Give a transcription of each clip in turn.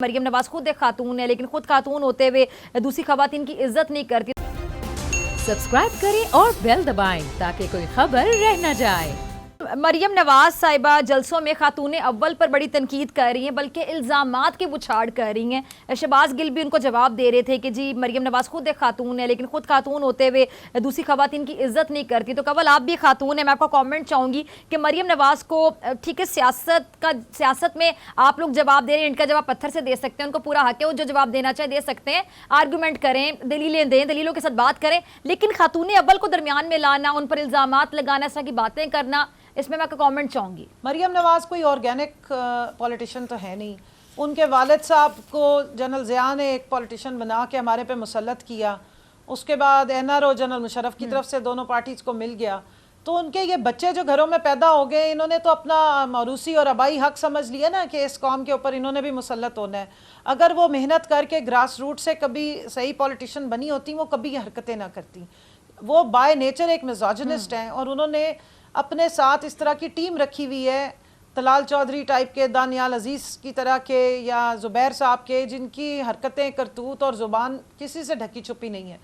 مریم نواز خود ایک خاتون ہے لیکن خود خاتون ہوتے ہوئے دوسری خواتین کی عزت نہیں کرتی۔ سبسکرائب کریں اور بیل دبائیں تاکہ کوئی خبر رہ نہ جائے۔ مریم نواز صاحبہ جلسوں میں خاتون اول پر بڑی تنقید کر رہی ہیں بلکہ الزامات کی بچھاڑ کر رہی ہیں۔ شہباز گل بھی ان کو جواب دے رہے تھے کہ جی مریم نواز خود ایک خاتون ہے لیکن خود خاتون ہوتے ہوئے دوسری خواتین کی عزت نہیں کرتی۔ تو کول آپ بھی خاتون ہیں، میں آپ کو کامنٹ چاہوں گی کہ مریم نواز کو ٹھیک ہے سیاست میں آپ لوگ جواب دے رہے ہیں، ان کا جواب پتھر سے دے سکتے ہیں، ان کو پورا حق ہے، وہ جو جواب دینا چاہے دے سکتے ہیں، آرگومنٹ کریں، دلیلیں دیں، دلیلوں کے ساتھ بات کریں، لیکن خاتون اول کو درمیان میں لانا، ان پر الزامات لگانا، اس طرح کی باتیں کرنا، اس میں میں کامنٹ چاہوں گی۔ مریم نواز کوئی آرگینک پولیٹیشین تو ہے نہیں۔ ان کے والد صاحب کو جنرل ضیاء نے ایک پولیٹیشین بنا کے ہمارے پہ مسلط کیا، اس کے بعد N R O General Musharraf کی طرف سے دونوں پارٹیز کو مل گیا، تو ان کے یہ بچے جو گھروں میں پیدا ہو گئے، انہوں نے تو اپنا موروثی اور آبائی حق سمجھ لیا نا کہ اس قوم کے اوپر انہوں نے بھی مسلط ہونا ہے۔ اگر وہ محنت کر کے گراس روٹ سے کبھی صحیح پولیٹیشین بنی ہوتی، وہ کبھی یہ حرکتیں نہ کرتی۔ وہ بائی نیچر ایک میزوجنسٹ ہیں، اور انہوں نے اپنے ساتھ اس طرح کی ٹیم رکھی ہوئی ہے، طلال چودھری ٹائپ کے، دانیال عزیز کی طرح کے، یا زبیر صاحب کے، جن کی حرکتیں، کرتوت اور زبان کسی سے ڈھکی چھپی نہیں ہے،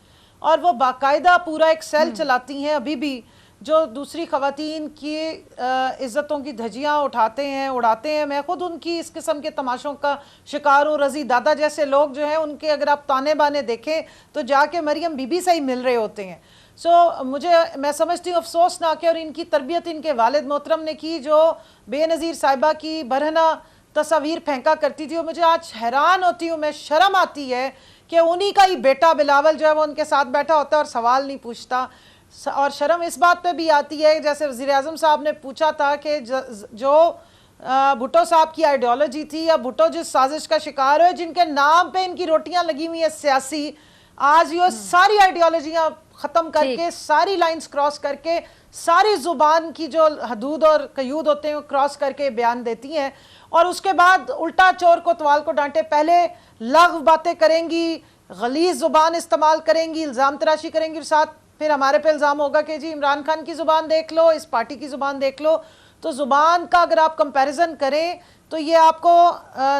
اور وہ باقاعدہ پورا ایک سیل چلاتی ہیں ابھی بھی، جو دوسری خواتین کی عزتوں کی دھجیاں اٹھاتے ہیں، اڑاتے ہیں۔ میں خود ان کی اس قسم کے تماشوں کا شکار ہوں۔ رضی دادا جیسے لوگ جو ہیں، ان کے اگر آپ تانے بانے دیکھیں تو جا کے مریم بی بی سے ہی مل رہے ہوتے ہیں۔ میں سمجھتی ہوں افسوسناک ہے، اور ان کی تربیت ان کے والد محترم نے کی، جو بے نظیر صاحبہ کی برہنہ تصاویر پھینکا کرتی تھی، اور مجھے آج حیران ہوتی ہوں، میں شرم آتی ہے کہ انہی کا ہی بیٹا بلاول جو ہے وہ ان کے ساتھ بیٹھا ہوتا ہے اور سوال نہیں پوچھتا۔ اور شرم اس بات پہ بھی آتی ہے، جیسے وزیر اعظم صاحب نے پوچھا تھا کہ جو بھٹو صاحب کی آئیڈیالوجی تھی، یا بھٹو جس سازش کا شکار ہوئے، جن کے نام پہ ان کی روٹیاں لگی ہوئی ہیں سیاسی، آج یہ ساری آئیڈیالوجیاں ختم کر کے، ساری لائنز کراس کر کے، ساری زبان کی جو حدود اور قیود ہوتے ہیں وہ کراس کر کے بیان دیتی ہیں، اور اس کے بعد الٹا چور کو توال کو ڈانٹے، پہلے لغو باتیں کریں گی، غلیظ زبان استعمال کریں گی، الزام تراشی کریں گی، اور ساتھ پھر ہمارے پہ الزام ہوگا کہ جی عمران خان کی زبان دیکھ لو، اس پارٹی کی زبان دیکھ لو۔ تو زبان کا اگر آپ کمپیریزن کریں تو یہ آپ کو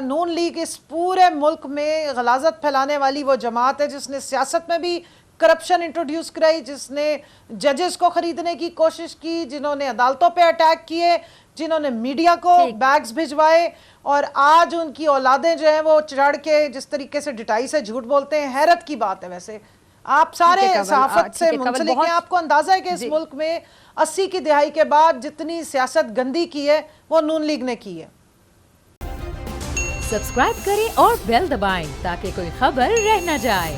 نون لیگ اس پورے ملک میں غلاظت پھیلانے والی وہ جماعت ہے جس نے سیاست میں بھی کرپشن انٹروڈیوس کرائی، جس نے ججز کو خریدنے کی کوشش کی، جنہوں نے عدالتوں پہ اٹیک کیے، جنہوں نے میڈیا کو بیگز بھجوائے، اور آج ان کی اولادیں جو ہیں وہ چڑھ کے جس طریقے سے ڈٹائی سے جھوٹ بولتے ہیں، حیرت کی بات ہے۔ ویسے آپ سارے صحافت سے منسلک ہیں، آپ کو اندازہ ہے کہ اس ملک میں 80 کی دہائی کے بعد جتنی سیاست گندی کی ہے وہ نون لیگ نے کی ہے۔ سبسکرائب کریں اور بیل دبائیں تاکہ کوئی خبر رہ نہ جائے۔